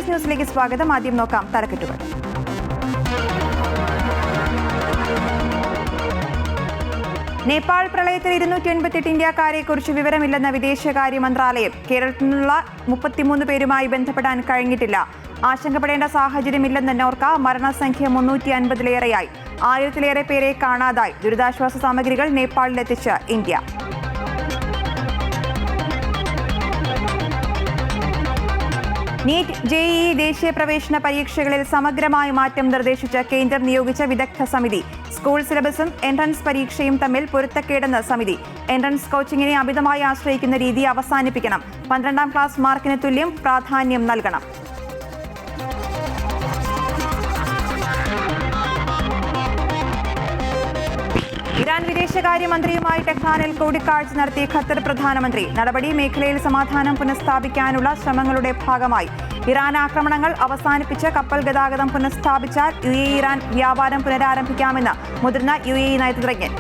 S ന്യൂസിലേക്ക് സ്വാഗതം. ആദ്യം നോക്കാം തലക്കെട്ടുകൾ. നേപ്പാൾ പ്രളയത്തിൽ 288 ഇന്ത്യക്കാരെ കുറിച്ച് വിവരമില്ലെന്ന വിദേശകാര്യ മന്ത്രാലയം. കേരളത്തിൽ നിന്നുള്ള 33 പേരുമായി ബന്ധപ്പെടാൻ കഴിഞ്ഞിട്ടില്ല. ആശങ്കപ്പെടേണ്ട സാഹചര്യമില്ലെന്ന് നോർക്ക. മരണസംഖ്യ 350-ലേറെയായി. 1000-ലേറെ പേരെ കാണാതായി. ദുരിതാശ്വാസ സാമഗ്രികൾ നേപ്പാളിലെത്തിച്ച് ഇന്ത്യ. നീറ്റ് ജെഇഇ ദേശീയ പ്രവേശന പരീക്ഷകളിൽ സമഗ്രമായ മാറ്റം നിർദ്ദേശിച്ച് കേന്ദ്രം നിയോഗിച്ച വിദഗ്ധ സമിതി. സ്കൂൾ സിലബസും എൻട്രൻസ് പരീക്ഷയും തമ്മിൽ പൊരുത്തക്കേടെന്ന് സമിതി. എൻട്രൻസ് കോച്ചിങ്ങിനെ അമിതമായി ആശ്രയിക്കുന്ന രീതി അവസാനിപ്പിക്കണം. 12ാം ക്ലാസ് മാർക്കിന് തുല്യം പ്രാധാന്യം നൽകണം. ഇറാൻ വിദേശകാര്യമന്ത്രിയുമായി ടെഹ്റാനിൽ കൂടിക്കാഴ്ച നടത്തി ഖത്തർ പ്രധാനമന്ത്രി. നടപടി മേഖലയിൽ സമാധാനം പുനഃസ്ഥാപിക്കാനുള്ള ശ്രമങ്ങളുടെ ഭാഗമായി. ഇറാൻ ആക്രമണങ്ങൾ അവസാനിപ്പിച്ച് കപ്പൽ ഗതാഗതം പുനഃസ്ഥാപിച്ചാൽ UAE ഇറാൻ വ്യാപാരം പുനരാരംഭിക്കാമെന്ന് മുതിർന്ന UAE നയതന്ത്രജ്ഞൻ.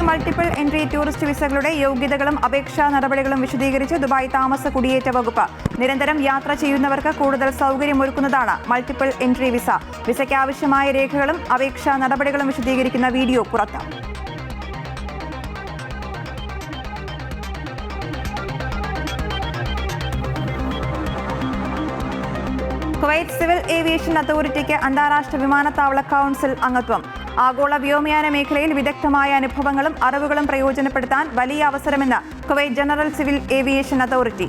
മൾട്ടിപ്പിൾ എൻട്രി ടൂറിസ്റ്റ് വിസകളുടെ യോഗ്യതകളും അപേക്ഷാ നടപടികളും വിശദീകരിച്ച് ദുബായ് താമസ കുടിയേറ്റ വകുപ്പ്. നിരന്തരം യാത്ര ചെയ്യുന്നവർക്ക് കൂടുതൽ സൗകര്യമൊരുക്കുന്നതാണ് മൾട്ടിപ്പിൾ എൻട്രി വിസ. വിസയ്ക്ക് ആവശ്യമായ രേഖകളും അപേക്ഷാ നടപടികളും വിശദീകരിക്കുന്ന വീഡിയോ പുറത്ത്. കുവൈറ്റ് സിവിൽ ഏവിയേഷൻ അതോറിറ്റിക്ക് അന്താരാഷ്ട്ര വിമാനത്താവള കൗൺസിൽ അംഗത്വം. ആഗോള വ്യോമയാന മേഖലയിൽ വിദഗ്ധമായ അനുഭവങ്ങളും അറിവുകളും പ്രയോജനപ്പെടുത്താൻ വലിയ അവസരമെന്ന് Kuwait general civil aviation authority.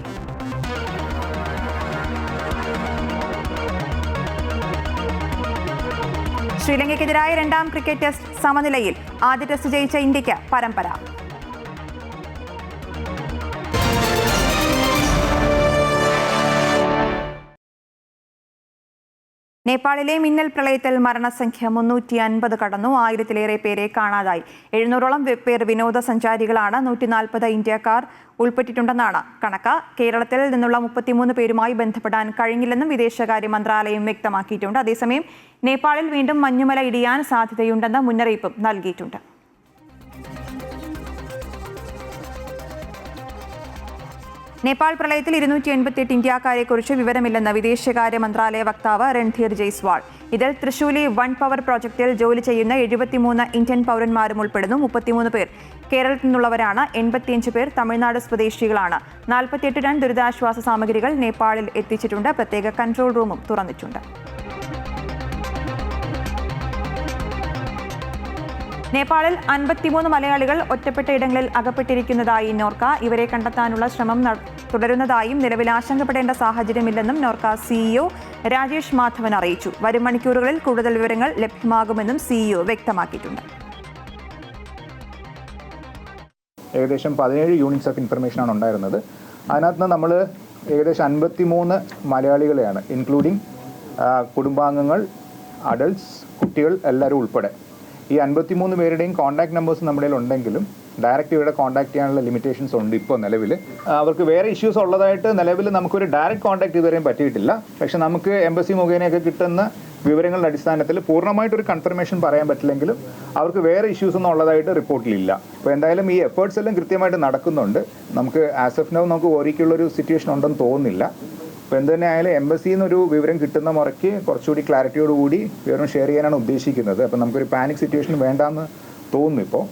ശ്രീലങ്കയ്ക്കെതിരായ 2ാം ക്രിക്കറ്റ് ടെസ്റ്റ് സമനിലയിൽ. ആദ്യ ടെസ്റ്റ് ജയിച്ച ഇന്ത്യക്ക് പരമ്പര. നേപ്പാളിലെ മിന്നൽ പ്രളയത്തിൽ മരണസംഖ്യ 350 കടന്നു. 1000-ലേറെ പേരെ കാണാതായി. 700-ഓളം പേർ വിനോദസഞ്ചാരികളാണ്. 140 ഇന്ത്യക്കാർ ഉൾപ്പെട്ടിട്ടുണ്ടെന്നാണ് കണക്ക്. കേരളത്തിൽ നിന്നുള്ള 33 പേരുമായി ബന്ധപ്പെടാൻ കഴിഞ്ഞില്ലെന്നും വിദേശകാര്യ മന്ത്രാലയം വ്യക്തമാക്കിയിട്ടുണ്ട്. അതേസമയം നേപ്പാളിൽ വീണ്ടും മഞ്ഞുമല ഇടിയാൻ സാധ്യതയുണ്ടെന്ന മുന്നറിയിപ്പും നൽകിയിട്ടുണ്ട്. നേപ്പാൾ പ്രളയത്തിൽ 288 ഇന്ത്യക്കാരെക്കുറിച്ച് വിവരമില്ലെന്ന് വിദേശകാര്യ മന്ത്രാലയ വക്താവ് രൺധീർ ജയ്സ്വാൾ. ഇതിൽ തൃശൂലി 1 പവർ പ്രോജക്റ്റിൽ ജോലി ചെയ്യുന്ന 73 ഇന്ത്യൻ പൗരന്മാരും ഉൾപ്പെടുന്നു. 33 പേർ കേരളത്തിൽ നിന്നുള്ളവരാണ്. 85 പേർ തമിഴ്നാട് സ്വദേശികളാണ്. 48 ടൺ ദുരിതാശ്വാസ സാമഗ്രികൾ നേപ്പാളിൽ എത്തിച്ചിട്ടുണ്ട്. പ്രത്യേക കൺട്രോൾ റൂമും തുറന്നിട്ടുണ്ട്. നേപ്പാളിൽ 53 മലയാളികൾ ഒറ്റപ്പെട്ട ഇടങ്ങളിൽ അകപ്പെട്ടിരിക്കുന്നതായി നോർക്ക. ഇവരെ കണ്ടെത്താനുള്ള ശ്രമം തുടരുന്നതായും നിലവിൽ ആശങ്കപ്പെടേണ്ട സാഹചര്യമില്ലെന്നും നോർക്ക CEO രാജേഷ് മാധവൻ അറിയിച്ചു. വരും മണിക്കൂറുകളിൽ കൂടുതൽ വിവരങ്ങൾ ലഭ്യമാകുമെന്നും CEO വ്യക്തമാക്കിയിട്ടുണ്ട്. ഏകദേശം 17 യൂണിറ്റ്സ് ഓഫ് ഇൻഫർമേഷനാണ് ഉണ്ടായിരുന്നത്. അതിനകത്ത് നമ്മൾ ഏകദേശം 53 മലയാളികളെയാണ്, ഇൻക്ലൂഡിങ് കുടുംബാംഗങ്ങൾ, അഡൾട്ട്സ്, കുട്ടികൾ എല്ലാവരും ഉൾപ്പെടെ. ഈ 53 പേരുടെയും കോൺടാക്ട് നമ്പേഴ്സ് നമ്മുടെ ഉണ്ടെങ്കിലും ഡയറക്റ്റ് ഇവരുടെ കോൺടാക്ട് ചെയ്യാനുള്ള ലിമിറ്റേഷൻസ് ഉണ്ട്. ഇപ്പോൾ നിലവിൽ അവർക്ക് വേറെ ഇഷ്യൂസ് ഉള്ളതായിട്ട് നിലവിൽ നമുക്കൊരു ഡയറക്റ്റ് കോൺടാക്ട് ഇതുവരെയും പറ്റിയിട്ടില്ല. പക്ഷെ നമുക്ക് എംബസി മുഖേനയൊക്കെ കിട്ടുന്ന വിവരങ്ങളുടെ അടിസ്ഥാനത്തിൽ പൂർണ്ണമായിട്ടൊരു കൺഫർമേഷൻ പറയാൻ പറ്റില്ലെങ്കിലും അവർക്ക് വേറെ ഇഷ്യൂസ് ഒന്നും ഉള്ളതായിട്ട് റിപ്പോർട്ടിലില്ല. അപ്പോൾ എന്തായാലും ഈ എഫേർട്സ് എല്ലാം കൃത്യമായിട്ട് നടക്കുന്നുണ്ട്. നമുക്ക് ആസ് ഓഫ് നൗ നമുക്ക് വറിക്കുള്ളൊരു സിറ്റുവേഷൻ ഉണ്ടെന്ന് തോന്നുന്നില്ല. അപ്പോൾ എന്ത് തന്നെ ആയാലും എംബസിയിൽ നിന്നൊരു വിവരം കിട്ടുന്ന മുറയ്ക്ക് കുറച്ചുകൂടി ക്ലാരിറ്റിയോടുകൂടി വിവരം ഷെയർ ചെയ്യാനാണ് ഉദ്ദേശിക്കുന്നത്. അപ്പോൾ നമുക്കൊരു പാനിക് സിറ്റുവേഷൻ വേണ്ടാന്ന് തോന്നുന്നു. ഇപ്പോൾ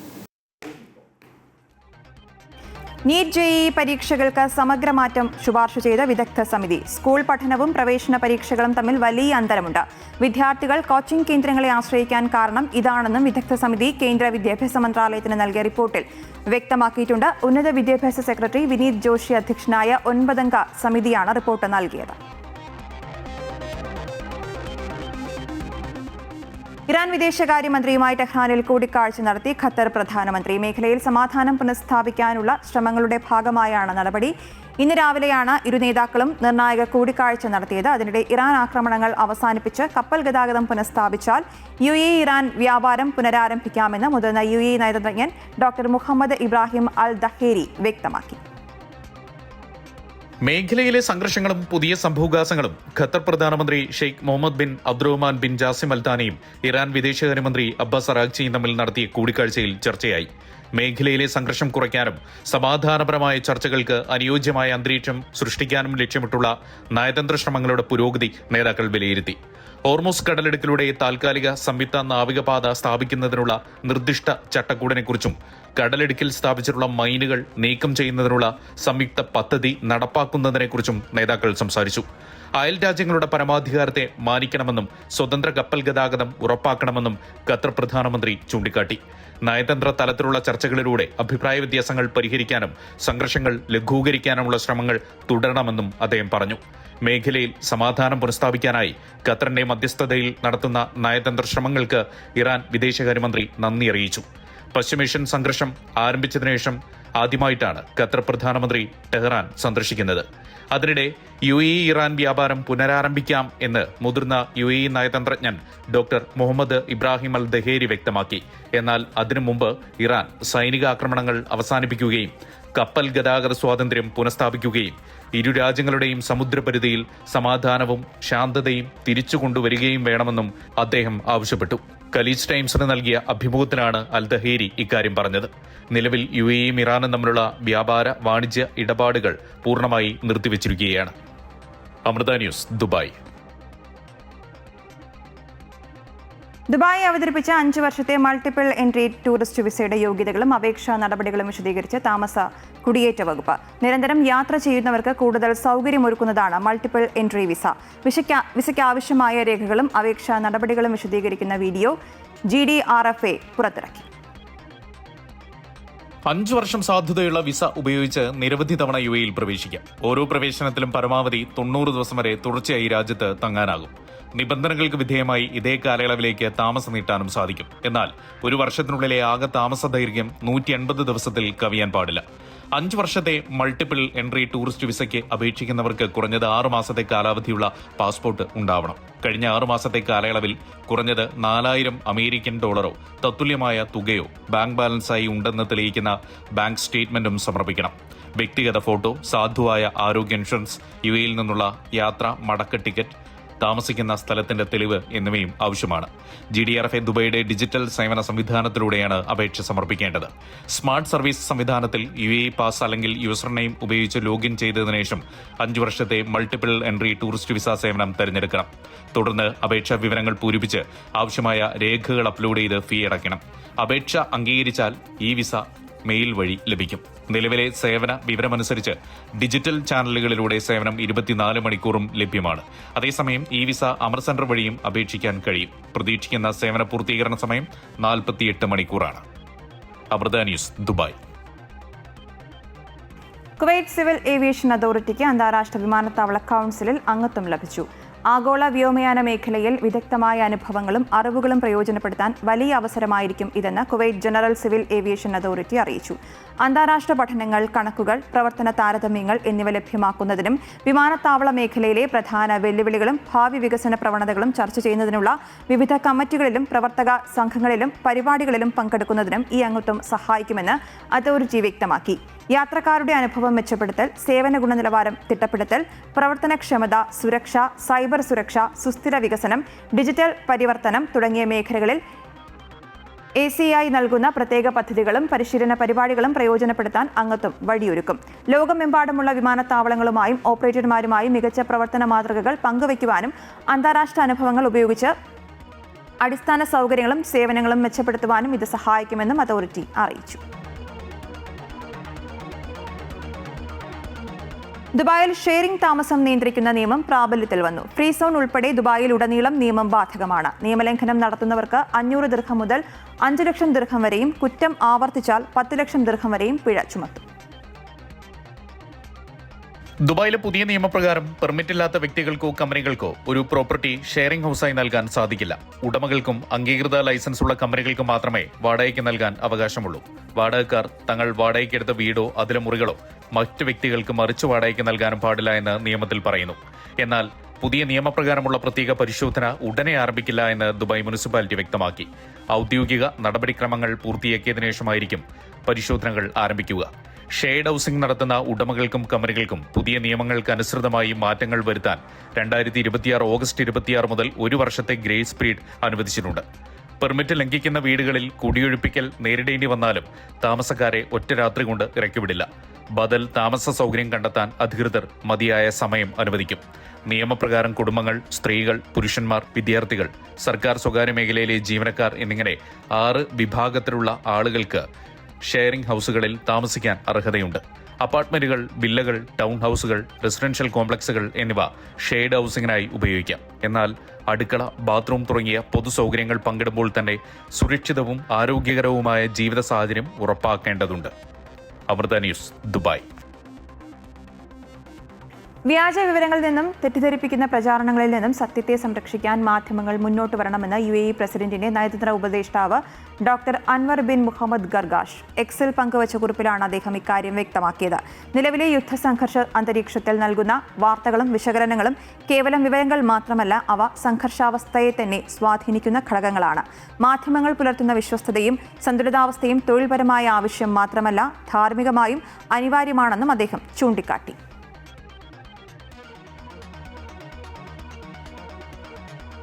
നീറ്റ് ജെഇഇ പരീക്ഷകൾക്ക് സമഗ്രമാറ്റം ശുപാർശ ചെയ്ത വിദഗ്ധ സമിതി. സ്കൂൾ പഠനവും പ്രവേശന പരീക്ഷകളും തമ്മിൽ വലിയ അന്തരമുണ്ട്. വിദ്യാർത്ഥികൾ കോച്ചിംഗ് കേന്ദ്രങ്ങളെ ആശ്രയിക്കാൻ കാരണം ഇതാണെന്നും വിദഗ്ധ സമിതി കേന്ദ്ര വിദ്യാഭ്യാസ മന്ത്രാലയത്തിന് നൽകിയ റിപ്പോർട്ടിൽ വ്യക്തമാക്കിയിട്ടുണ്ട്. ഉന്നത വിദ്യാഭ്യാസ സെക്രട്ടറി വിനീത് ജോഷി അധ്യക്ഷനായ 9-അംഗ സമിതിയാണ് റിപ്പോർട്ട് നൽകിയത്. ഇറാൻ വിദേശകാര്യമന്ത്രിയുമായി ടെഹ്റാനിൽ കൂടിക്കാഴ്ച നടത്തി ഖത്തർ പ്രധാനമന്ത്രി. മേഖലയിൽ സമാധാനം പുനഃസ്ഥാപിക്കാനുള്ള ശ്രമങ്ങളുടെ ഭാഗമായാണ് നടപടി. ഇന്ന് രാവിലെയാണ് ഇരു നേതാക്കളും നിർണായക കൂടിക്കാഴ്ച നടത്തിയത്. അതിനിടെ ഇറാൻ ആക്രമണങ്ങൾ അവസാനിപ്പിച്ച് കപ്പൽ ഗതാഗതം പുനഃസ്ഥാപിച്ചാൽ UAE ഇറാൻ വ്യാപാരം പുനരാരംഭിക്കാമെന്ന് മുതിർന്ന UAE നയതന്ത്രജ്ഞൻ doctor Mohammed Ibrahim Al Dhaheri വ്യക്തമാക്കി. മേഖലയിലെ സംഘർഷങ്ങളും പുതിയ സംഭവവികാസങ്ങളും ഖത്തർ പ്രധാനമന്ത്രി Sheikh Mohammed bin Abdulrahman bin Jassim Al താനിയും ഇറാൻ വിദേശകാര്യമന്ത്രി അബ്ബാസ് അറാഗ്ചിയും തമ്മിൽ നടത്തിയ കൂടിക്കാഴ്ചയിൽ ചർച്ചയായി. മേഖലയിലെ സംഘർഷം കുറയ്ക്കാനും സമാധാനപരമായ ചർച്ചകൾക്ക് അനുയോജ്യമായ അന്തരീക്ഷം സൃഷ്ടിക്കാനും ലക്ഷ്യമിട്ടുള്ള നയതന്ത്ര ശ്രമങ്ങളുടെ പുരോഗതി നേതാക്കൾ വിലയിരുത്തി. ഹോർമുസ് കടലിടുക്കിലൂടെ താൽക്കാലിക സംയുക്ത നാവികപാത സ്ഥാപിക്കുന്നതിനുള്ള നിർദ്ദിഷ്ട ചട്ടക്കൂടിനെക്കുറിച്ചും കടലിടുക്കിൽ സ്ഥാപിച്ചിട്ടുള്ള മൈനുകൾ നീക്കം ചെയ്യുന്നതിനുള്ള സംയുക്ത പദ്ധതി നടപ്പാക്കുന്നതിനെക്കുറിച്ചും നേതാക്കൾ സംസാരിച്ചു. അയൽ രാജ്യങ്ങളുടെ പരമാധികാരത്തെ മാനിക്കണമെന്നും സ്വതന്ത്ര കപ്പൽ ഗതാഗതം ഉറപ്പാക്കണമെന്നും ഖത്തർ പ്രധാനമന്ത്രി ചൂണ്ടിക്കാട്ടി. നയതന്ത്ര തലത്തിലുള്ള ചർച്ചകളിലൂടെ അഭിപ്രായ വ്യത്യാസങ്ങൾ പരിഹരിക്കാനും സംഘർഷങ്ങൾ ലഘൂകരിക്കാനുമുള്ള ശ്രമങ്ങൾ തുടരണമെന്നും അദ്ദേഹം പറഞ്ഞു. മേഖലയിൽ സമാധാനം പുനഃസ്ഥാപിക്കാനായി ഖത്തറിന്റെ മധ്യസ്ഥതയിൽ നടത്തുന്ന നയതന്ത്ര ശ്രമങ്ങൾക്ക് ഇറാൻ വിദേശകാര്യമന്ത്രി നന്ദി അറിയിച്ചു. പശ്ചിമേഷ്യൻ സംഘർഷം ആരംഭിച്ചതിനു ശേഷം ആദ്യമായിട്ടാണ് ഖത്തർ പ്രധാനമന്ത്രി ടെഹ്റാൻ സന്ദർശിക്കുന്നത്. അതിനിടെ UAE ഇറാൻ വ്യാപാരം പുനരാരംഭിക്കാം എന്ന് മുതിർന്ന UAE നയതന്ത്രജ്ഞൻ doctor Mohammed Ibrahim Al Dhaheri വ്യക്തമാക്കി. എന്നാൽ അതിനു മുമ്പ് ഇറാൻ സൈനിക ആക്രമണങ്ങൾ അവസാനിപ്പിക്കുകയും കപ്പൽ ഗതാഗത സ്വാതന്ത്ര്യം പുനഃസ്ഥാപിക്കുകയും ഇരു രാജ്യങ്ങളുടെയും സമുദ്രപരിധിയിൽ സമാധാനവും ശാന്തതയും തിരിച്ചു കൊണ്ടുവരികയും വേണമെന്നും അദ്ദേഹം ആവശ്യപ്പെട്ടു. ഖലീജ് ടൈംസിന് നൽകിയ അഭിമുഖത്തിലാണ് അൽ ദഹേരി ഇക്കാര്യം പറഞ്ഞത്. നിലവിൽ UAEയും ഇറാനും തമ്മിലുള്ള വ്യാപാര വാണിജ്യ ഇടപാടുകൾ പൂർണ്ണമായി നിർത്തിവച്ചിരിക്കുകയാണ്. Amrita news, Dubai. ദുബായി അവതരിപ്പിച്ച 5 വർഷത്തെ മൾട്ടിപ്പിൾ എൻട്രി ടൂറിസ്റ്റ് വിസയുടെ യോഗ്യതകളും അപേക്ഷാ നടപടികളും വിശദീകരിച്ച് താമസ കുടിയേറ്റ വകുപ്പ്. നിരന്തരം യാത്ര ചെയ്യുന്നവർക്ക് കൂടുതൽ സൗകര്യമൊരുക്കുന്നതാണ് മൾട്ടിപ്പിൾ എൻട്രി വിസ. വിസയ്ക്ക് ആവശ്യമായ രേഖകളും അപേക്ഷാ നടപടികളും വിശദീകരിക്കുന്ന വീഡിയോ GDRFA പുറത്തിറക്കി. 5 വർഷം സാധ്യതയുള്ള വിസ ഉപയോഗിച്ച് നിരവധി തവണ UAEയിൽ പ്രവേശിക്കാം. ഓരോ പ്രവേശനത്തിലും പരമാവധി 90 ദിവസം വരെ തുടർച്ചയായി രാജ്യത്ത് തങ്ങാനാകും. നിബന്ധനകൾക്ക് വിധേയമായി ഇതേ കാലയളവിലേക്ക് താമസം നീട്ടാനും സാധിക്കും. എന്നാൽ ഒരു വർഷത്തിനുള്ളിലെ ആകെ താമസ ദൈർഘ്യം 180 ദിവസത്തിൽ കവിയാൻ പാടില്ല. 5 വർഷത്തെ മൾട്ടിപ്പിൾ എൻട്രി ടൂറിസ്റ്റ് വിസയ്ക്ക് അപേക്ഷിക്കുന്നവർക്ക് കുറഞ്ഞത് 6 മാസത്തെ കാലാവധിയുള്ള പാസ്പോർട്ട് ഉണ്ടാവണം. കഴിഞ്ഞ 6 മാസത്തെ കാലയളവിൽ കുറഞ്ഞത് $4000 തത്തുല്യമായ തുകയോ ബാങ്ക് ബാലൻസായി ഉണ്ടെന്ന് തെളിയിക്കുന്ന ബാങ്ക് സ്റ്റേറ്റ്മെന്റും സമർപ്പിക്കണം. വ്യക്തിഗത ഫോട്ടോ, സാധുവായ ആരോഗ്യ ഇൻഷുറൻസ്, UAEയിൽ നിന്നുള്ള യാത്ര മടക്ക ടിക്കറ്റ്, താമസിക്കുന്ന സ്ഥലത്തിന്റെ തെളിവ് എന്നിവയും ആവശ്യമാണ്. GDRFA ദുബൈയുടെ ഡിജിറ്റൽ സേവന സംവിധാനത്തിലൂടെയാണ് അപേക്ഷ സമർപ്പിക്കേണ്ടത്. സ്മാർട്ട് സർവീസ് സംവിധാനത്തിൽ UAE പാസ് അല്ലെങ്കിൽ യൂസർ നെയിം ഉപയോഗിച്ച് ലോഗിൻ ചെയ്തതിനു ശേഷം 5 വർഷത്തെ മൾട്ടിപ്പിൾ എൻട്രി ടൂറിസ്റ്റ് വിസ സേവനം തിരഞ്ഞെടുക്കണം. തുടർന്ന് അപേക്ഷാ വിവരങ്ങൾ പൂരിപ്പിച്ച് ആവശ്യമായ രേഖകൾ അപ്ലോഡ് ചെയ്ത് ഫീ അടയ്ക്കണം. അപേക്ഷ അംഗീകരിച്ചാൽ ഈ വിസ മെയിൽ വഴി ലഭിക്കും. നിലവിലെ സേവന വിവരമനുസരിച്ച് ഡിജിറ്റൽ ചാനലുകളിലൂടെ സേവനം 24 മണിക്കൂറും ലഭ്യമാണ്. അതേസമയം ഈ വിസ അമർ സെന്റർ വഴിയും അപേക്ഷിക്കാൻ കഴിയും. പ്രതീക്ഷിക്കുന്ന സേവന പൂർത്തീകരണ സമയം 48 മണിക്കൂറാണ്. Amrita news, Dubai. Kuwait civil aviation അതോറിറ്റിക്ക് അന്താരാഷ്ട്ര വിമാനത്താവള കൗൺസിലിൽ അംഗത്വം ലഭിച്ചു. ആഗോള വ്യോമയാന മേഖലയിൽ വിദഗ്ധമായ അനുഭവങ്ങളും അറിവുകളും പ്രയോജനപ്പെടുത്താൻ വലിയ അവസരമായിരിക്കും ഇതെന്ന് Kuwait general civil aviation authority അറിയിച്ചു. അന്താരാഷ്ട്ര പഠനങ്ങൾ, കണക്കുകൾ, പ്രവർത്തന താരതമ്യങ്ങൾ എന്നിവ ലഭ്യമാക്കുന്നതിനും വിമാനത്താവള മേഖലയിലെ പ്രധാന വെല്ലുവിളികളും ഭാവി വികസന പ്രവണതകളും ചർച്ച ചെയ്യുന്നതിനുള്ള വിവിധ കമ്മിറ്റികളിലും പ്രവർത്തക സംഘങ്ങളിലും പരിപാടികളിലും പങ്കെടുക്കുന്നതിനും ഈ അംഗത്വം സഹായിക്കുമെന്ന് അതോറിറ്റി വ്യക്തമാക്കി. യാത്രക്കാരുടെ അനുഭവം മെച്ചപ്പെടുത്തൽ, സേവന ഗുണനിലവാരം തിട്ടപ്പെടുത്തൽ, പ്രവർത്തനക്ഷമത, സുരക്ഷ, സൈബർ സുരക്ഷ, സുസ്ഥിര വികസനം, ഡിജിറ്റൽ പരിവർത്തനം തുടങ്ങിയ മേഖലകളിൽ ACI നൽകുന്ന പ്രത്യേക പദ്ധതികളും പരിശീലന പരിപാടികളും പ്രയോജനപ്പെടുത്താൻ അംഗത്വം വഴിയൊരുക്കും. ലോകമെമ്പാടുമുള്ള വിമാനത്താവളങ്ങളുമായും ഓപ്പറേറ്റർമാരുമായും മികച്ച പ്രവർത്തന മാതൃകകൾ പങ്കുവയ്ക്കുവാനും അന്താരാഷ്ട്ര അനുഭവങ്ങൾ ഉപയോഗിച്ച് അടിസ്ഥാന സൗകര്യങ്ങളും സേവനങ്ങളും മെച്ചപ്പെടുത്തുവാനും ഇത് സഹായിക്കുമെന്നും അതോറിറ്റി അറിയിച്ചു. ദുബായിൽ ഷെയറിംഗ് താമസം നിയന്ത്രിക്കുന്ന നിയമം പ്രാബല്യത്തിൽ വന്നു. ഫ്രീ സോൺ ഉൾപ്പെടെ ദുബായിൽ ഉടനീളം നിയമം ബാധകമാണ്. നിയമലംഘനം നടത്തുന്നവർക്ക് 500 ദിർഹം മുതൽ 5 ലക്ഷം ദിർഹം വരെയും, കുറ്റം ആവർത്തിച്ചാൽ 10 ലക്ഷം ദിർഹം വരെയും പിഴ ചുമത്തും. ദുബായിലെ പുതിയ നിയമപ്രകാരം പെർമിറ്റില്ലാത്ത വ്യക്തികൾക്കോ കമ്പനികൾക്കോ ഒരു പ്രോപ്പർട്ടി ഷെയറിംഗ് ഹൌസായി നൽകാൻ സാധിക്കില്ല. ഉടമകൾക്കും അംഗീകൃത ലൈസൻസ് ഉള്ള കമ്പനികൾക്കും മാത്രമേ വാടകയ്ക്ക് നൽകാൻ അവകാശമുള്ളൂ. വാടകക്കാർ തങ്ങൾ വാടകയ്ക്കെടുത്ത വീടോ അതിലെ മുറികളോ മറ്റു വ്യക്തികൾക്ക് മറിച്ച് വാടകയ്ക്ക് നൽകാനും പാടില്ല എന്ന് നിയമത്തിൽ പറയുന്നു. എന്നാൽ പുതിയ നിയമപ്രകാരമുള്ള പ്രത്യേക പരിശോധന ഉടനെ ആരംഭിക്കില്ല എന്ന് ദുബായ് മുനിസിപ്പാലിറ്റി വ്യക്തമാക്കി. ഔദ്യോഗിക നടപടിക്രമങ്ങൾ പൂർത്തിയാക്കിയതിനു ശേഷമായിരിക്കും പരിശോധനകൾ ആരംഭിക്കുക. ഷെയ്ഡ് ഹൌസിംഗ് നടത്തുന്ന ഉടമകൾക്കും കമ്പനികൾക്കും പുതിയ നിയമങ്ങൾക്ക് അനുസൃതമായി മാറ്റങ്ങൾ വരുത്താൻ 2026 ഓഗസ്റ്റ് 26 മുതൽ 1 വർഷത്തെ ഗ്രേസ് പീരീഡ് അനുവദിച്ചിട്ടുണ്ട്. പെർമിറ്റ് ലംഘിക്കുന്ന വീടുകളിൽ കുടിയൊഴിപ്പിക്കൽ നേരിടേണ്ടി വന്നാലും താമസക്കാരെ ഒറ്റ രാത്രി കൊണ്ട് ഇറക്കിവിടില്ല. ബദൽ താമസ സൗകര്യം കണ്ടെത്താൻ അധികൃതർ മതിയായ സമയം അനുവദിക്കും. നിയമപ്രകാരം കുടുംബങ്ങൾ, സ്ത്രീകൾ, പുരുഷന്മാർ, വിദ്യാർത്ഥികൾ, സർക്കാർ സ്വകാര്യ മേഖലയിലെ ജീവനക്കാർ എന്നിങ്ങനെ 6 വിഭാഗത്തിലുള്ള ആളുകൾക്ക് ഷെയറിംഗ് ഹൌസുകളിൽ താമസിക്കാൻ അർഹതയുണ്ട്. അപ്പാർട്ട്മെന്റുകൾ, വില്ലകൾ, ടൗൺ ഹൌസുകൾ, റെസിഡൻഷ്യൽ കോംപ്ലക്സുകൾ എന്നിവ ഷെയ്ഡ് ഹൌസിംഗിനായി ഉപയോഗിക്കാം. എന്നാൽ അടുക്കള, ബാത്റൂം തുടങ്ങിയ പൊതു സൗകര്യങ്ങൾ പങ്കിടുമ്പോൾ തന്നെ സുരക്ഷിതവും ആരോഗ്യകരവുമായ ജീവിത സാഹചര്യം ഉറപ്പാക്കേണ്ടതുണ്ട്. Amrita news, Dubai. വ്യാജ വിവരങ്ങളിൽ നിന്നും തെറ്റിദ്ധരിപ്പിക്കുന്ന പ്രചാരണങ്ങളിൽ നിന്നും സത്യത്തെ സംരക്ഷിക്കാൻ മാധ്യമങ്ങൾ മുന്നോട്ട് വരണമെന്ന് UAE പ്രസിഡന്റിന്റെ നയതന്ത്ര ഉപദേഷ്ടാവ് doctor Anwar bin Mohammed Gargash എക്സിൽ പങ്കുവച്ച കുറിപ്പിലാണ് അദ്ദേഹം ഇക്കാര്യം വ്യക്തമാക്കിയത്. നിലവിലെ യുദ്ധസംഘർഷ അന്തരീക്ഷത്തിൽ നൽകുന്ന വാർത്തകളും വിശകലനങ്ങളും കേവലം വിവരങ്ങൾ മാത്രമല്ല, അവ സംഘർഷാവസ്ഥയെ തന്നെ സ്വാധീനിക്കുന്ന ഘടകങ്ങളാണ്. മാധ്യമങ്ങൾ പുലർത്തുന്ന വിശ്വസ്തതയും സന്തുലിതാവസ്ഥയും തൊഴിൽപരമായ ആവശ്യം മാത്രമല്ല, ധാർമ്മികമായും അനിവാര്യമാണെന്നും അദ്ദേഹം ചൂണ്ടിക്കാട്ടി.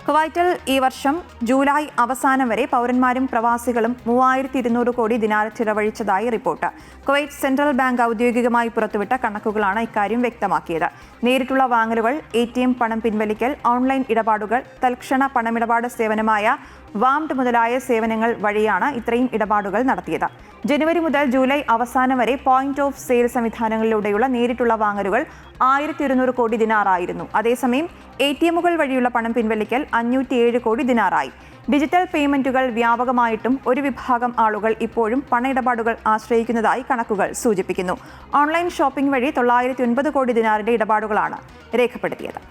കുവൈറ്റിൽ ഈ വർഷം ജൂലൈ അവസാനം വരെ പൗരന്മാരും പ്രവാസികളും 3200 കോടി ദിനാർ ചിലവഴിച്ചതായി റിപ്പോർട്ട്. കുവൈറ്റ് സെൻട്രൽ ബാങ്ക് ഔദ്യോഗികമായി പുറത്തുവിട്ട കണക്കുകളാണ് ഇക്കാര്യം വ്യക്തമാക്കിയത്. നേരിട്ടുള്ള വാങ്ങലുകൾ, ATM പണം പിൻവലിക്കൽ, ഓൺലൈൻ ഇടപാടുകൾ, തൽക്ഷണ പണമിടപാട് സേവനമായ വാംഡ് മുതലായ സേവനങ്ങൾ വഴിയാണ് ഇത്രയും ഇടപാടുകൾ നടത്തിയത്. ജനുവരി മുതൽ ജൂലൈ അവസാനം വരെ പോയിന്റ് ഓഫ് സെയിൽ സംവിധാനങ്ങളിലൂടെയുള്ള നേരിട്ടുള്ള വാങ്ങലുകൾ 1200 കോടി ദിനാറായിരുന്നു. അതേസമയം ATMകൾ വഴിയുള്ള പണം പിൻവലിക്കൽ 507 കോടി ദിനാറായി. ഡിജിറ്റൽ പേയ്മെന്റുകൾ വ്യാപകമായിട്ടും ഒരു വിഭാഗം ആളുകൾ ഇപ്പോഴും പണയിടപാടുകൾ ആശ്രയിക്കുന്നതായി കണക്കുകൾ സൂചിപ്പിക്കുന്നു. ഓൺലൈൻ ഷോപ്പിംഗ് വഴി 909 കോടി ദിനാറിന്റെ ഇടപാടുകളാണ് രേഖപ്പെടുത്തിയത്.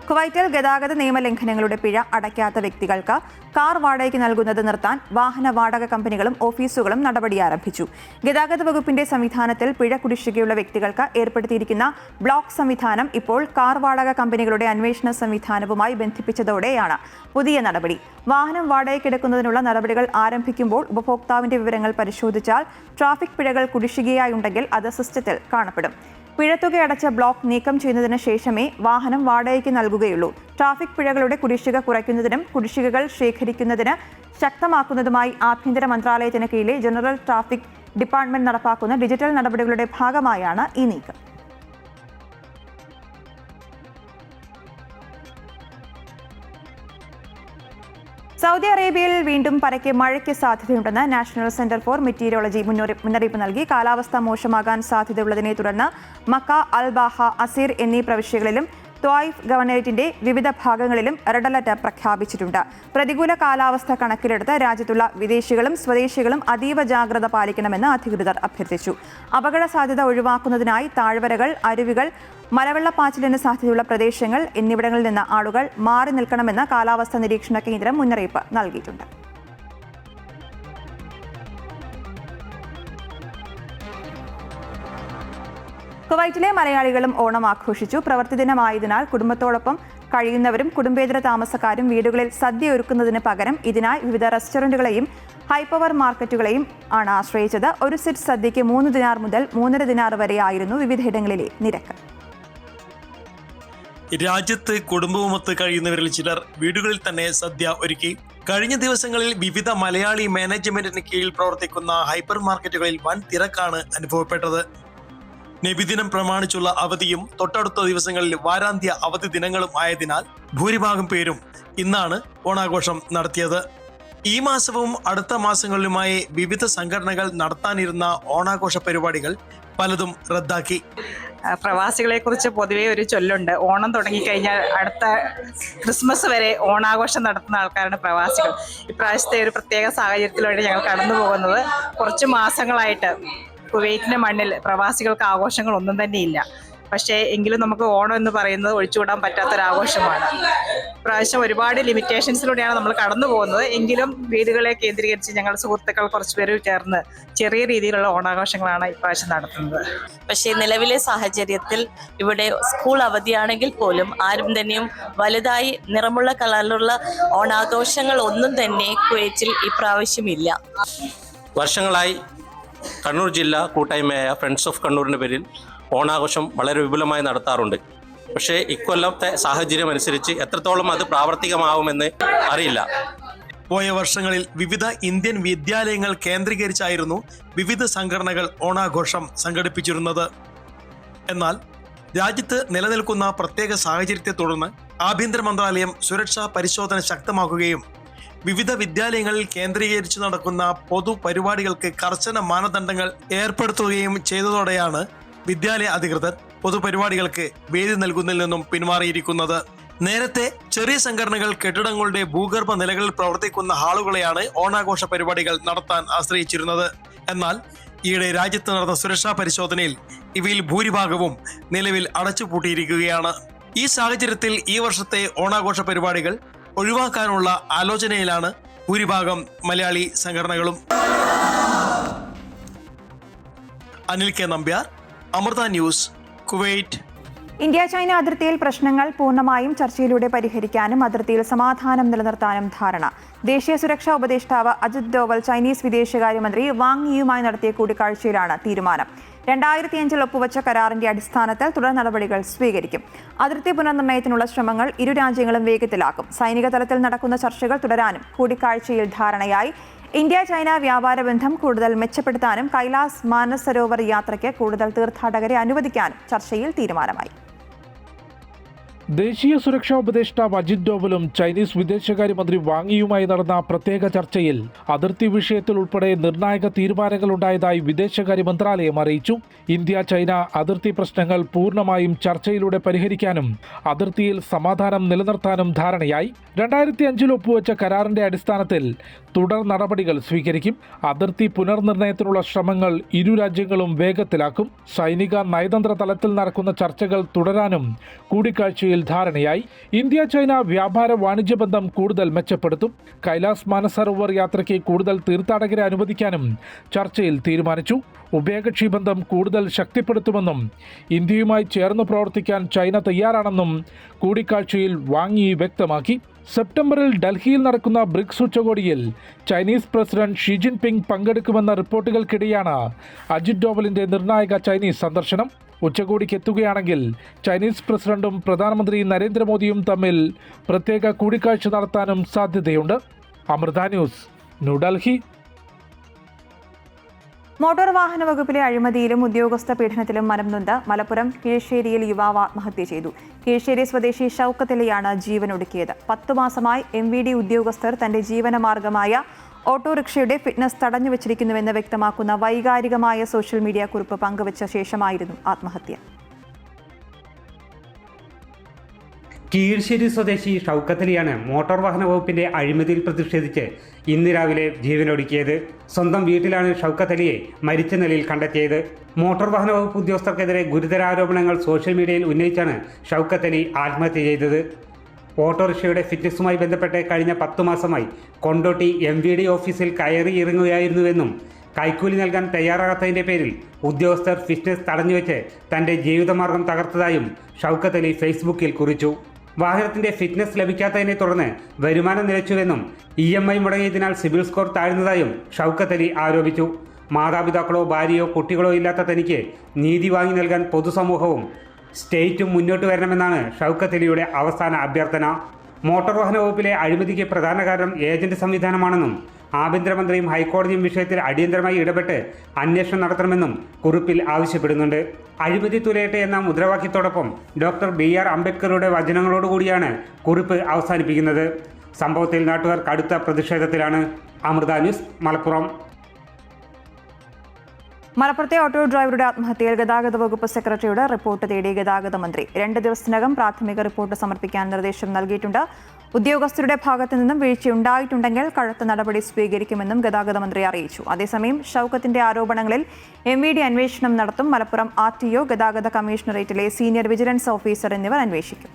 കുവൈറ്റിൽ ഗതാഗത നിയമലംഘനങ്ങളുടെ പിഴ അടയ്ക്കാത്ത വ്യക്തികൾക്ക് കാർ വാടകയ്ക്ക് നൽകുന്നത് നിർത്താൻ വാഹന വാടക കമ്പനികളും ഓഫീസുകളും നടപടി ആരംഭിച്ചു. ഗതാഗത വകുപ്പിന്റെ സംവിധാനത്തിൽ പിഴ കുടിശ്ശികയുള്ള വ്യക്തികൾക്ക് ഏർപ്പെടുത്തിയിരിക്കുന്ന ബ്ലോക്ക് സംവിധാനം ഇപ്പോൾ കാർ വാടക കമ്പനികളുടെ അന്വേഷണ സംവിധാനവുമായി ബന്ധിപ്പിച്ചതോടെയാണ് പുതിയ നടപടി. വാഹനം വാടകയ്ക്കെടുക്കുന്നതിനുള്ള നടപടികൾ ആരംഭിക്കുമ്പോൾ ഉപഭോക്താവിന്റെ വിവരങ്ങൾ പരിശോധിച്ചാൽ ട്രാഫിക് പിഴകൾ കുടിശ്ശികയായുണ്ടെങ്കിൽ അത് സിസ്റ്റത്തിൽ കാണപ്പെടും. പിഴത്തുക അടച്ച ബ്ലോക്ക് നീക്കം ചെയ്യുന്നതിന് ശേഷമേ വാഹനം വാടകയ്ക്ക് നൽകുകയുള്ളൂ. ട്രാഫിക് പിഴകളുടെ കുടിശ്ശിക കുറയ്ക്കുന്നതിനും കുടിശ്ശികകൾ ശേഖരിക്കുന്നതിന് ശക്തമാക്കുന്നതുമായി ആഭ്യന്തര മന്ത്രാലയത്തിന് കീഴിലെ ജനറൽ ട്രാഫിക് ഡിപ്പാർട്ട്മെന്റ് നടപ്പാക്കുന്ന ഡിജിറ്റൽ നടപടികളുടെ ഭാഗമായാണ് ഈ നീക്കം. സൗദി അറേബ്യയിൽ വീണ്ടും പരക്കെ മഴയ്ക്ക് സാധ്യതയുണ്ടെന്ന് നാഷണൽ സെന്റർ ഫോർ മെറ്റീരിയോളജി മുന്നറിയിപ്പ് നൽകി. കാലാവസ്ഥ മോശമാകാൻ സാധ്യതയുള്ളതിനെ തുടർന്ന് മക്ക, അൽ ബാഹ, അസീർ എന്നീ പ്രവിശ്യകളിലും ത്വായിഫ് ഗവർണറേറ്റിന്റെ വിവിധ ഭാഗങ്ങളിലും റെഡ് അലർട്ട് പ്രഖ്യാപിച്ചിട്ടുണ്ട്. പ്രതികൂല കാലാവസ്ഥ കണക്കിലെടുത്ത് രാജ്യത്തുള്ള വിദേശികളും സ്വദേശികളും അതീവ ജാഗ്രത പാലിക്കണമെന്ന് അധികൃതർ അഭ്യർത്ഥിച്ചു. അപകട സാധ്യത ഒഴിവാക്കുന്നതിനായി താഴ്വരകൾ, അരുവികൾ, മലവെള്ളപ്പാച്ചിലിന് സാധ്യതയുള്ള പ്രദേശങ്ങൾ എന്നിവിടങ്ങളിൽ നിന്ന് ആളുകൾ മാറി നിൽക്കണമെന്ന് കാലാവസ്ഥാ നിരീക്ഷണ കേന്ദ്രം മുന്നറിയിപ്പ് നൽകിയിട്ടുണ്ട്. കുവൈറ്റിലെ മലയാളികളും ഓണം ആഘോഷിച്ചു. പ്രവൃത്തി ദിനമായതിനാൽ കുടുംബത്തോടൊപ്പം കഴിയുന്നവരും കുടുംബേതര താമസക്കാരും വീടുകളിൽ സദ്യ ഒരുക്കുന്നതിന് പകരം ഇതിനായി വിവിധ റെസ്റ്റോറന്റുകളെയും ഹൈപ്പവർ മാർക്കറ്റുകളെയും ആണ് ആശ്രയിച്ചത്. ഒരു സെറ്റ് സദ്യയ്ക്ക് 3 ദിനാർ മുതൽ 3.5 ദിനാർ വരെയായിരുന്നു വിവിധയിടങ്ങളിലെ നിരക്ക്. രാജ്യത്ത് കുടുംബവുമൊത്ത് കഴിയുന്നവരിൽ ചിലർ വീടുകളിൽ തന്നെ സദ്യ ഒരുക്കി. കഴിഞ്ഞ ദിവസങ്ങളിൽ വിവിധ മലയാളി മാനേജ്മെന്റിന് കീഴിൽ പ്രവർത്തിക്കുന്ന ഹൈപ്പർ മാർക്കറ്റുകളിൽ വൻ തിരക്കാണ് അനുഭവപ്പെട്ടത്. നബിദിനം പ്രമാണിച്ചുള്ള അവധിയും തൊട്ടടുത്ത ദിവസങ്ങളിൽ വാരാന്ത്യ അവധി ദിനങ്ങളും ആയതിനാൽ ഭൂരിഭാഗം പേരും ഇന്നാണ് ഓണാഘോഷം നടത്തിയത്. ഈ മാസവും അടുത്ത മാസങ്ങളിലുമായി വിവിധ സംഘടനകൾ നടത്താനിരുന്ന ഓണാഘോഷ പരിപാടികൾ പലതും റദ്ദാക്കി. പ്രവാസികളെ കുറിച്ച് പൊതുവേ ഒരു ചൊല്ലുണ്ട്, ഓണം തുടങ്ങിക്കഴിഞ്ഞാൽ അടുത്ത ക്രിസ്മസ് വരെ ഓണാഘോഷം നടത്തുന്ന ആൾക്കാരാണ് പ്രവാസികൾ. ഇപ്രാവശ്യത്തെ ഒരു പ്രത്യേക സാഹചര്യത്തിലൂടെ ഞങ്ങൾ കടന്നു പോകുന്നത്. കുറച്ച് മാസങ്ങളായിട്ട് കുവൈറ്റിന്റെ മണ്ണിൽ പ്രവാസികൾക്ക് ആഘോഷങ്ങൾ ഒന്നും തന്നെയില്ല. പക്ഷേ എങ്കിലും നമുക്ക് ഓണം എന്ന് പറയുന്നത് ഒഴിച്ചുകൂടാൻ പറ്റാത്തൊരാഘോഷമാണ്. ഇപ്രാവശ്യം ഒരുപാട് ലിമിറ്റേഷൻസിലൂടെയാണ് നമ്മൾ കടന്നു പോകുന്നത്. എങ്കിലും വീടുകളെ കേന്ദ്രീകരിച്ച് ഞങ്ങൾ സുഹൃത്തുക്കൾ കുറച്ചുപേര് ചേർന്ന് ചെറിയ രീതിയിലുള്ള ഓണാഘോഷങ്ങളാണ് ഇപ്രാവശ്യം നടത്തുന്നത്. പക്ഷേ നിലവിലെ സാഹചര്യത്തിൽ ഇവിടെ സ്കൂൾ അവധിയാണെങ്കിൽ പോലും ആരും തന്നെയും വലുതായി നിറമുള്ള കളറിലുള്ള ഓണാഘോഷങ്ങൾ ഒന്നും തന്നെ കുവൈറ്റിൽ ഇപ്രാവശ്യമില്ല. വർഷങ്ങളായി കണ്ണൂർ ജില്ലാ കൂട്ടായ്മയായ ഫ്രണ്ട്സ് ഓഫ് കണ്ണൂരിൻ്റെ പേരിൽ ഓണാഘോഷം വളരെ വിപുലമായി നടത്താറുണ്ട്. പക്ഷേ ഇക്കൊല്ലത്തെ സാഹചര്യം അനുസരിച്ച് എത്രത്തോളം അത് പ്രാവർത്തികമാവുമെന്ന് അറിയില്ല. പോയ വർഷങ്ങളിൽ വിവിധ ഇന്ത്യൻ വിദ്യാലയങ്ങൾ കേന്ദ്രീകരിച്ചായിരുന്നു വിവിധ സംഘടനകൾ ഓണാഘോഷം സംഘടിപ്പിച്ചിരുന്നത്. എന്നാൽ രാജ്യത്ത് നിലനിൽക്കുന്ന പ്രത്യേക സാഹചര്യത്തെ തുടർന്ന് ആഭ്യന്തര മന്ത്രാലയം സുരക്ഷാ പരിശോധന ശക്തമാക്കുകയും വിവിധ വിദ്യാലയങ്ങളിൽ കേന്ദ്രീകരിച്ച് നടക്കുന്ന പൊതുപരിപാടികൾക്ക് കർശന മാനദണ്ഡങ്ങൾ ഏർപ്പെടുത്തുകയും ചെയ്തതോടെയാണ് വിദ്യാലയ അധികൃതർ പൊതുപരിപാടികൾക്ക് വേദി നൽകുന്നതിൽ നിന്നും പിന്മാറിയിരിക്കുന്നത്. നേരത്തെ ചെറിയ സംഘടനകൾ കെട്ടിടങ്ങളുടെ ഭൂഗർഭ നിലകളിൽ പ്രവർത്തിക്കുന്ന ഹാളുകളെയാണ് ഓണാഘോഷ പരിപാടികൾ നടത്താൻ ആശ്രയിച്ചിരുന്നത്. എന്നാൽ ഈയിടെ രാജ്യത്ത് നടന്ന സുരക്ഷാ പരിശോധനയിൽ ഇവയിൽ ഭൂരിഭാഗവും നിലവിൽ അടച്ചുപൂട്ടിയിരിക്കുകയാണ്. ഈ സാഹചര്യത്തിൽ ഈ വർഷത്തെ ഓണാഘോഷ പരിപാടികൾ ഒഴിവാക്കാനുള്ള ആലോചനയിലാണ് ഭൂരിഭാഗം മലയാളി സംഘടനകളും. Anil K Nambiar, Amrita News, Kuwait. India China അതിർത്തിയിൽ പ്രശ്നങ്ങൾ പൂർണ്ണമായും ചർച്ചയിലൂടെ പരിഹരിക്കാനും അതിർത്തിയിൽ സമാധാനം നിലനിർത്താനും ധാരണ. ദേശീയ സുരക്ഷാ ഉപദേഷ്ടാവ് അജിത് ഡോവൽ ചൈനീസ് വിദേശകാര്യമന്ത്രി വാങ് യിയുമായി നടത്തിയ കൂടിക്കാഴ്ചയിലാണ് തീരുമാനം. 2005 ഒപ്പുവച്ച കരാറിന്റെ അടിസ്ഥാനത്തിൽ തുടർ നടപടികൾ സ്വീകരിക്കും. അതിർത്തി പുനർനിർണയത്തിനുള്ള ശ്രമങ്ങൾ ഇരു രാജ്യങ്ങളും വേഗത്തിലാക്കും. സൈനിക തലത്തിൽ നടക്കുന്ന ചർച്ചകൾ തുടരാനും കൂടിക്കാഴ്ചയിൽ ധാരണയായി. ഇന്ത്യ ചൈന വ്യാപാര ബന്ധം കൂടുതൽ മെച്ചപ്പെടുത്താനും കൈലാസ് മാനസരോവർ യാത്രയ്ക്ക് കൂടുതൽ തീർത്ഥാടകരെ അനുവദിക്കാനും ചർച്ചയിൽ തീരുമാനമായി. ദേശീയ സുരക്ഷാ ഉപദേഷ്ടാവ് അജിത് ഡോവലും ചൈനീസ് വിദേശകാര്യമന്ത്രി വാങ് യിയുമായി നടന്ന പ്രത്യേക ചർച്ചയിൽ അതിർത്തി വിഷയത്തിൽ ഉൾപ്പെടെ നിർണായക തീരുമാനങ്ങളുണ്ടായതായി വിദേശകാര്യ മന്ത്രാലയം അറിയിച്ചു. ഇന്ത്യ ചൈന അതിർത്തി പ്രശ്നങ്ങൾ പൂർണ്ണമായും ചർച്ചയിലൂടെ പരിഹരിക്കാനും അതിർത്തിയിൽ സമാധാനം നിലനിർത്താനും ധാരണയായി. 2005 ഒപ്പുവച്ച കരാറിന്റെ അടിസ്ഥാനത്തിൽ തുടർ നടപടികൾ സ്വീകരിക്കും. അതിർത്തി പുനർനിർണയത്തിനുള്ള ശ്രമങ്ങൾ ഇരു രാജ്യങ്ങളും വേഗത്തിലാക്കും. സൈനിക നയതന്ത്ര തലത്തിൽ നടക്കുന്ന ചർച്ചകൾ തുടരാനും കൂടിക്കാഴ്ചയിൽ ധാരണയായി. ഇന്ത്യ ചൈന വ്യാപാര വാണിജ്യ ബന്ധം കൂടുതൽ മെച്ചപ്പെടുത്തും. കൈലാസ് മാനസരോവർ യാത്രയ്ക്ക് കൂടുതൽ തീർത്ഥാടകരെ അനുവദിക്കാനും ചർച്ചയിൽ തീരുമാനിച്ചു. ഉഭയകക്ഷി ബന്ധം കൂടുതൽ ശക്തിപ്പെടുത്തുമെന്നും ഇന്ത്യയുമായി ചേർന്ന് പ്രവർത്തിക്കാൻ ചൈന തയ്യാറാണെന്നും കൂടിക്കാഴ്ചയിൽ വാങ് യി വ്യക്തമാക്കി. സെപ്റ്റംബറിൽ ഡൽഹിയിൽ നടക്കുന്ന ബ്രിക്സ് ഉച്ചകോടിയിൽ ചൈനീസ് പ്രസിഡന്റ് ഷി ജിൻപിങ് പങ്കെടുക്കുമെന്ന റിപ്പോർട്ടുകൾക്കിടെയാണ് അജിത് ഡോവലിന്റെ നിർണായക ചൈനീസ് സന്ദർശനം. ഉച്ചകോടിക്ക് എത്തുകയാണെങ്കിൽ ചൈനീസ് പ്രസിഡന്റും പ്രധാനമന്ത്രി നരേന്ദ്രമോദിയും തമ്മിൽ പ്രത്യേക കൂടിക്കാഴ്ച നടത്താനും സാധ്യതയുണ്ട്. അമൃത ന്യൂസ്, ന്യൂഡൽഹി. മോട്ടോർ വാഹന വകുപ്പിലെ അഴിമതിയിലും ഉദ്യോഗസ്ഥ പീഡനത്തിലും മനംനൊന്ത് മലപ്പുറം കീഴ്ശ്ശേരിയിൽ യുവാവ് ആത്മഹത്യ ചെയ്തു. കീഴ്ശ്ശേരി സ്വദേശി ഷൗക്കത്ത് അലിയാണ് ജീവനൊടുക്കിയത്. 10 മാസമായി MVD ഉദ്യോഗസ്ഥർ തന്റെ ജീവനമാർഗമായ ഓട്ടോറിക്ഷയുടെ ഫിറ്റ്നസ് തടഞ്ഞുവച്ചിരിക്കുന്നുവെന്ന് വ്യക്തമാക്കുന്ന വൈകാരികമായ സോഷ്യൽ മീഡിയ കുറിപ്പ് പങ്കുവച്ച ശേഷമായിരുന്നു ആത്മഹത്യ. കീഴ്ശ്ശേരി സ്വദേശി ഷൗക്കത്ത് അലിയാണ് മോട്ടോർ വാഹന വകുപ്പിന്റെ അഴിമതിയിൽ പ്രതിഷേധിച്ച് ഇന്ന് രാവിലെ ജീവനൊടുക്കിയത്. സ്വന്തം വീട്ടിലാണ് ഷൗക്കത്ത് അലിയെ മരിച്ച നിലയിൽ കണ്ടെത്തിയത്. മോട്ടോർ വാഹന വകുപ്പ് ഉദ്യോഗസ്ഥർക്കെതിരെ ഗുരുതര ആരോപണങ്ങൾ സോഷ്യൽ മീഡിയയിൽ ഉന്നയിച്ചാണ് ഷൗക്കത്ത് അലി ആത്മഹത്യ ചെയ്തത്. ഓട്ടോറിക്ഷയുടെ ഫിറ്റ്നസുമായി ബന്ധപ്പെട്ട് കഴിഞ്ഞ 10 മാസമായി കൊണ്ടോട്ടി MVD ഓഫീസിൽ കയറി ഇറങ്ങുകയായിരുന്നുവെന്നും കൈക്കൂലി നൽകാൻ തയ്യാറാകാത്തതിൻ്റെ പേരിൽ ഉദ്യോഗസ്ഥർ ഫിറ്റ്നസ് തടഞ്ഞുവെച്ച് തൻ്റെ ജീവിതമാർഗം തകർത്തതായും ഷൗക്കത്ത് അലി ഫേസ്ബുക്കിൽ കുറിച്ചു. വാഹനത്തിൻ്റെ ഫിറ്റ്നസ് ലഭിക്കാത്തതിനെ തുടർന്ന് വരുമാനം നിലച്ചുവെന്നും EMI മുടങ്ങിയതിനാൽ സിബിൽ സ്കോർ താഴ്ന്നതായും ഷൗക്കത്ത് അലി ആരോപിച്ചു. മാതാപിതാക്കളോ ഭാര്യയോ കുട്ടികളോ ഇല്ലാത്ത തനിക്ക് നീതി വാങ്ങി നൽകാൻ പൊതുസമൂഹവും സ്റ്റേറ്റും മുന്നോട്ട് വരണമെന്നാണ് ഷൗക്കത്ത് അലിയുടെ അവസാന അഭ്യർത്ഥന. മോട്ടോർ വാഹന വകുപ്പിലെ അഴിമതിക്ക് പ്രധാന കാരണം ഏജന്റ് സംവിധാനമാണെന്നും ആഭ്യന്തരമന്ത്രിയും ഹൈക്കോടതിയും വിഷയത്തിൽ അടിയന്തരമായി ഇടപെട്ട് അന്വേഷണം നടത്തണമെന്നും കുറിപ്പിൽ ആവശ്യപ്പെടുന്നുണ്ട്. അഴിമതി തുലയട്ടെ എന്ന മുദ്രാവാക്യത്തോടൊപ്പം ഡോക്ടർ BR അംബേദ്കറുടെ വചനങ്ങളോടുകൂടിയാണ് കുറിപ്പ് അവസാനിപ്പിക്കുന്നത്. സംഭവത്തിൽ നാട്ടുകാർ കടുത്ത പ്രതിഷേധത്തിലാണ്. അമൃത ന്യൂസ്, മലപ്പുറം. മലപ്പുറത്തെ ഓട്ടോ ഡ്രൈവറുടെ ആത്മഹത്യയിൽ ഗതാഗത വകുപ്പ് സെക്രട്ടറിയുടെ റിപ്പോർട്ട് തേടി ഗതാഗത മന്ത്രി 2 ദിവസത്തിനകം പ്രാഥമിക റിപ്പോർട്ട് സമർപ്പിക്കാൻ നിർദ്ദേശം നൽകിയിട്ടുണ്ട്. ഉദ്യോഗസ്ഥരുടെ ഭാഗത്തു നിന്നും വീഴ്ചയുണ്ടായിട്ടുണ്ടെങ്കിൽ കടുത്ത നടപടി സ്വീകരിക്കുമെന്നും ഗതാഗത മന്ത്രി അറിയിച്ചു. അതേസമയം ഷൗക്കത്തിന്റെ ആരോപണങ്ങളിൽ MVD അന്വേഷണം നടത്തും. മലപ്പുറം RTO, ഗതാഗത കമ്മീഷണറേറ്റിലെ സീനിയർ വിജിലൻസ് ഓഫീസർ എന്നിവർ അന്വേഷിക്കും.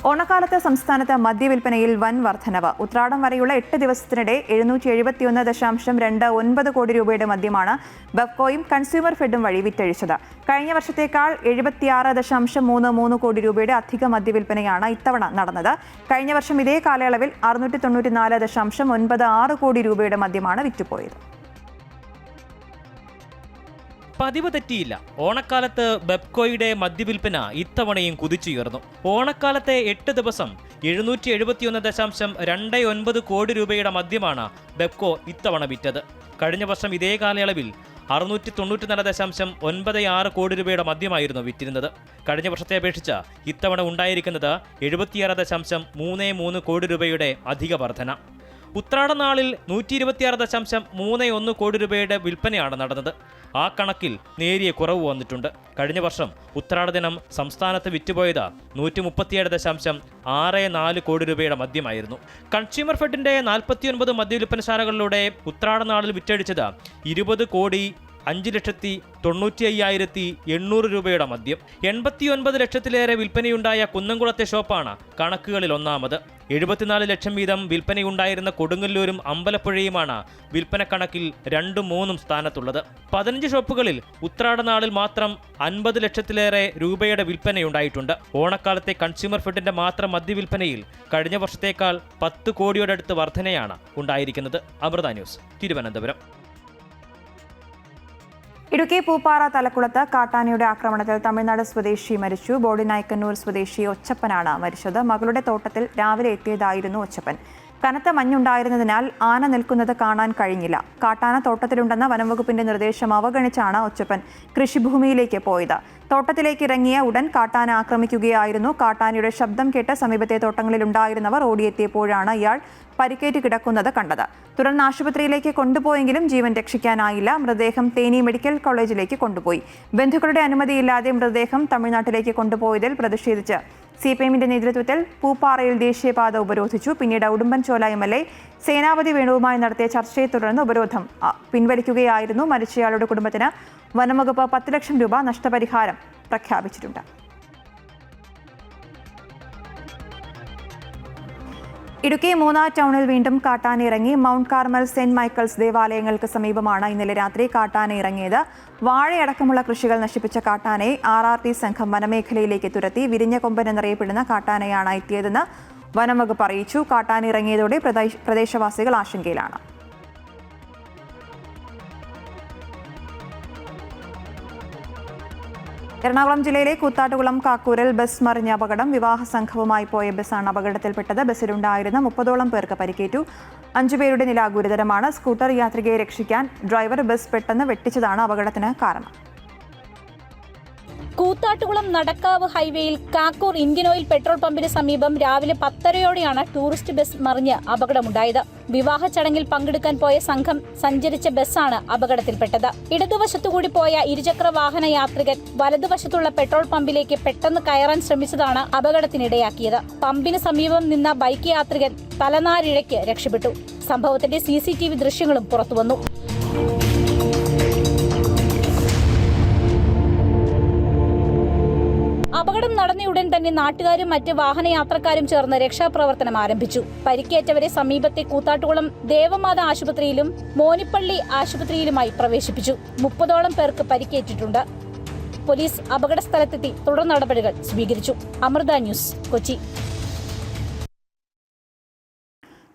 ഓണക്കാലത്ത് സംസ്ഥാനത്ത് മദ്യവിൽപ്പനയിൽ വൻ വർധനവ്. ഉത്രാടം വരെയുള്ള 8 ദിവസത്തിനിടെ 771.29 കോടി രൂപയുടെ മദ്യമാണ് ബെവ്കോയും കൺസ്യൂമർ ഫെഡും വഴി വിറ്റഴിച്ചത്. കഴിഞ്ഞ വർഷത്തേക്കാൾ 76.33 കോടി രൂപയുടെ അധിക മദ്യവിൽപ്പനയാണ് ഇത്തവണ നടന്നത്. കഴിഞ്ഞ വർഷം ഇതേ കാലയളവിൽ 694.96 കോടി രൂപയുടെ മദ്യമാണ് വിറ്റുപോയത്. പതിവ് തെറ്റിയില്ല. ഓണക്കാലത്ത് ബെപ്കോയുടെ മദ്യവിൽപ്പന ഇത്തവണയും കുതിച്ചുയർന്നു. ഓണക്കാലത്തെ 8 ദിവസം 771.29 കോടി രൂപയുടെ മദ്യമാണ് ബെപ്കോ ഇത്തവണ വിറ്റത്. കഴിഞ്ഞ വർഷം ഇതേ കാലയളവിൽ 694.96 കോടി രൂപയുടെ മദ്യമായിരുന്നു വിറ്റിരുന്നത്. കഴിഞ്ഞ വർഷത്തെ അപേക്ഷിച്ച് ഇത്തവണ ഉണ്ടായിരിക്കുന്നത് 76.33 കോടി രൂപയുടെ അധിക വർധന. ഉത്രാട നാളിൽ 126.31 കോടി രൂപയുടെ വിൽപ്പനയാണ് നടന്നത്. ആ കണക്കിൽ നേരിയ കുറവ് വന്നിട്ടുണ്ട്. കഴിഞ്ഞ വർഷം ഉത്രാട ദിനം സംസ്ഥാനത്ത് വിറ്റുപോയത് 137.64 കോടി രൂപയുടെ മദ്യമായിരുന്നു. കൺസ്യൂമർ ഫെഡിന്റെ 49 മദ്യവിൽപ്പനശാലകളിലൂടെ ഉത്രാട നാളിൽ വിറ്റഴിച്ചത് 20,05,95,800 രൂപയുടെ മദ്യം. 89 ലക്ഷത്തിലേറെ വിൽപ്പനയുണ്ടായ കുന്നംകുളത്തെ ഷോപ്പാണ് കണക്കുകളിൽ ഒന്നാമത്. 74 ലക്ഷം വീതം വിൽപ്പനയുണ്ടായിരുന്ന കൊടുങ്ങല്ലൂരും അമ്പലപ്പുഴയുമാണ് വിൽപ്പന കണക്കിൽ 2ഉം 3ഉം സ്ഥാനത്തുള്ളത്. 15 ഷോപ്പുകളിൽ ഉത്രാട നാളിൽ മാത്രം 50 ലക്ഷത്തിലേറെ രൂപയുടെ വിൽപ്പനയുണ്ടായിട്ടുണ്ട്. ഓണക്കാലത്തെ കൺസ്യൂമർ ഫെഡിന്റെ മാത്രം മദ്യവിൽപ്പനയിൽ കഴിഞ്ഞ വർഷത്തേക്കാൾ 10 കോടിയോടടുത്ത് വർധനയാണ് ഉണ്ടായിരിക്കുന്നത്. അമൃത ന്യൂസ്, തിരുവനന്തപുരം. ഇടുക്കി പൂപ്പാറ തലക്കുളത്ത് കാട്ടാനയുടെ ആക്രമണത്തിൽ തമിഴ്നാട് സ്വദേശി മരിച്ചു. ബോഡിനായ്ക്കന്നൂർ സ്വദേശി ഒച്ചപ്പനാണ് മരിച്ചത്. മകളുടെ തോട്ടത്തിൽ രാവിലെ എത്തിയതായിരുന്നു ഒച്ചപ്പൻ. കനത്ത മഞ്ഞുണ്ടായിരുന്നതിനാൽ ആന നിൽക്കുന്നത് കാണാൻ കഴിഞ്ഞില്ല. കാട്ടാന തോട്ടത്തിലുണ്ടെന്ന വനംവകുപ്പിന്റെ നിർദ്ദേശം അവഗണിച്ചാണ് ഒച്ചപ്പൻ കൃഷിഭൂമിയിലേക്ക് പോയത്. തോട്ടത്തിലേക്ക് ഇറങ്ങിയ ഉടൻ കാട്ടാന ആക്രമിക്കുകയായിരുന്നു. കാട്ടാനയുടെ ശബ്ദം കേട്ട് സമീപത്തെ തോട്ടങ്ങളിലുണ്ടായിരുന്നവർ ഓടിയെത്തിയപ്പോഴാണ് ഇയാൾ പരിക്കേറ്റ് കിടക്കുന്നത് കണ്ടത്. തുടർന്ന് ആശുപത്രിയിലേക്ക് കൊണ്ടുപോയെങ്കിലും ജീവൻ രക്ഷിക്കാനായില്ല. മൃതദേഹം തേനി മെഡിക്കൽ കോളേജിലേക്ക് കൊണ്ടുപോയി. ബന്ധുക്കളുടെ അനുമതിയില്ലാതെ മൃതദേഹം തമിഴ്നാട്ടിലേക്ക് കൊണ്ടുപോയതിൽ പ്രതിഷേധിച്ച് CPMന്റെ നേതൃത്വത്തിൽ പൂപ്പാറയിൽ ദേശീയപാത ഉപരോധിച്ചു. പിന്നീട് ഉടുമ്പൻചോല MLA സേനാപതി വേണുവുമായി നടത്തിയ ചർച്ചയെ തുടർന്ന് ഉപരോധം പിൻവലിക്കുകയായിരുന്നു. മരിച്ചയാളുടെ കുടുംബത്തിന് വനംവകുപ്പ് 10 ലക്ഷം രൂപ നഷ്ടപരിഹാരം പ്രഖ്യാപിച്ചിട്ടുണ്ട്. ഇടുക്കി മൂന്നാർ ടൗണിൽ വീണ്ടും കാട്ടാന ഇറങ്ങി. മൗണ്ട് കാർമൽ സെന്റ് മൈക്കിൾസ് ദേവാലയങ്ങൾക്ക് സമീപമാണ് ഇന്നലെ രാത്രി കാട്ടാന ഇറങ്ങിയത്. വാഴയടക്കമുള്ള കൃഷികൾ നശിപ്പിച്ച കാട്ടാനയെ RRT സംഘം വനമേഖലയിലേക്ക് തുരത്തി. വിരിഞ്ഞ കൊമ്പൻ എന്നറിയപ്പെടുന്ന കാട്ടാനയാണ് എത്തിയതെന്ന് വനംവകുപ്പ് അറിയിച്ചു. കാട്ടാന ഇറങ്ങിയതോടെ പ്രദേശവാസികൾ ആശങ്കയിലാണ്. എറണാകുളം ജില്ലയിലെ കൂത്താട്ടുകുളം കാക്കൂരിൽ ബസ് മറിഞ്ഞ അപകടം. വിവാഹ സംഘവുമായി പോയ ബസ്സാണ് അപകടത്തിൽപ്പെട്ടത്. ബസ്സിലുണ്ടായിരുന്ന 30ഓളം പേർക്ക് പരിക്കേറ്റു. 5 പേരുടെ നില ഗുരുതരമാണ്. സ്കൂട്ടർ യാത്രികയെ രക്ഷിക്കാൻ ഡ്രൈവർ ബസ് പെട്ടെന്ന് വെട്ടിച്ചതാണ് അപകടത്തിന് കാരണം. കൂത്താട്ടുകുളം നടക്കാവ് ഹൈവേയിൽ കാക്കൂർ ഇന്ത്യൻ ഓയിൽ പെട്രോൾ പമ്പിന് സമീപം രാവിലെ 10:30യോടെയാണ് ടൂറിസ്റ്റ് ബസ് മറിഞ്ഞ് അപകടമുണ്ടായത്. വിവാഹ ചടങ്ങിൽ പങ്കെടുക്കാൻ പോയ സംഘം സഞ്ചരിച്ച ബസ്സാണ് അപകടത്തിൽപ്പെട്ടത്. ഇടതുവശത്തുകൂടി പോയ ഇരുചക്ര വാഹന യാത്രികൻ വലതുവശത്തുള്ള പെട്രോൾ പമ്പിലേക്ക് പെട്ടെന്ന് കയറാൻ ശ്രമിച്ചതാണ് അപകടത്തിനിടയാക്കിയത്. പമ്പിന് സമീപം നിന്ന ബൈക്ക് യാത്രികൻ തലനാരിഴയ്ക്ക് രക്ഷപ്പെട്ടു. സംഭവത്തിന്റെ CCTV ദൃശ്യങ്ങളും പുറത്തുവന്നു. അപകടം നടന്നയുടൻ തന്നെ നാട്ടുകാരും മറ്റ് വാഹനയാത്രക്കാരും ചേർന്ന് രക്ഷാപ്രവർത്തനം ആരംഭിച്ചു. പരിക്കേറ്റവരെ സമീപത്തെ കൂത്താട്ടുകുളം ദേവമാത ആശുപത്രിയിലും മോനിപ്പള്ളി ആശുപത്രിയിലുമായി പ്രവേശിപ്പിച്ചു. 30ഓളം പേർക്ക് പരിക്കേറ്റിട്ടുണ്ട്. പോലീസ് അപകട സ്ഥലത്തെത്തി തുടർ നടപടികൾ സ്വീകരിച്ചു. അമൃത ന്യൂസ്, കൊച്ചി.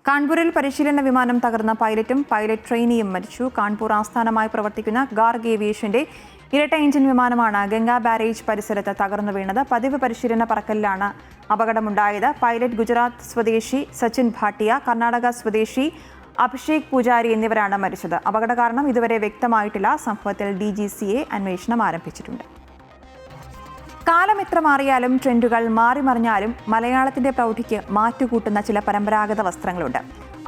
കാൺപൂരിൽ പരിശീലന വിമാനം തകർന്ന പൈലറ്റും പൈലറ്റ് ട്രെയിനിയും മരിച്ചു. കാൺപൂർ ആസ്ഥാനമായി പ്രവർത്തിക്കുന്ന ഗാർഗ് ഏവിയേഷന്റെ ഇരട്ട എഞ്ചിൻ വിമാനമാണ് ഗംഗാ ബാരേജ് പരിസരത്ത് തകർന്നു വീണത്. പതിവ് പരിശീലന പറക്കലിലാണ് അപകടമുണ്ടായത്. പൈലറ്റ് ഗുജറാത്ത് സ്വദേശി സച്ചിൻ ഭാട്ടിയ, കർണാടക സ്വദേശി അഭിഷേക് പൂജാരി എന്നിവരാണ് മരിച്ചത്. അപകട കാരണം ഇതുവരെ വ്യക്തമായിട്ടില്ല. സംഭവത്തിൽ DGCA അന്വേഷണം ആരംഭിച്ചിട്ടുണ്ട്. കാലം എത്ര മാറിയാലും ട്രെൻഡുകൾ മാറിമറിഞ്ഞാലും മലയാളത്തിന്റെ പ്രൗഢിക്ക് മാറ്റുകൂട്ടുന്ന ചില പരമ്പരാഗത വസ്ത്രങ്ങളുണ്ട്.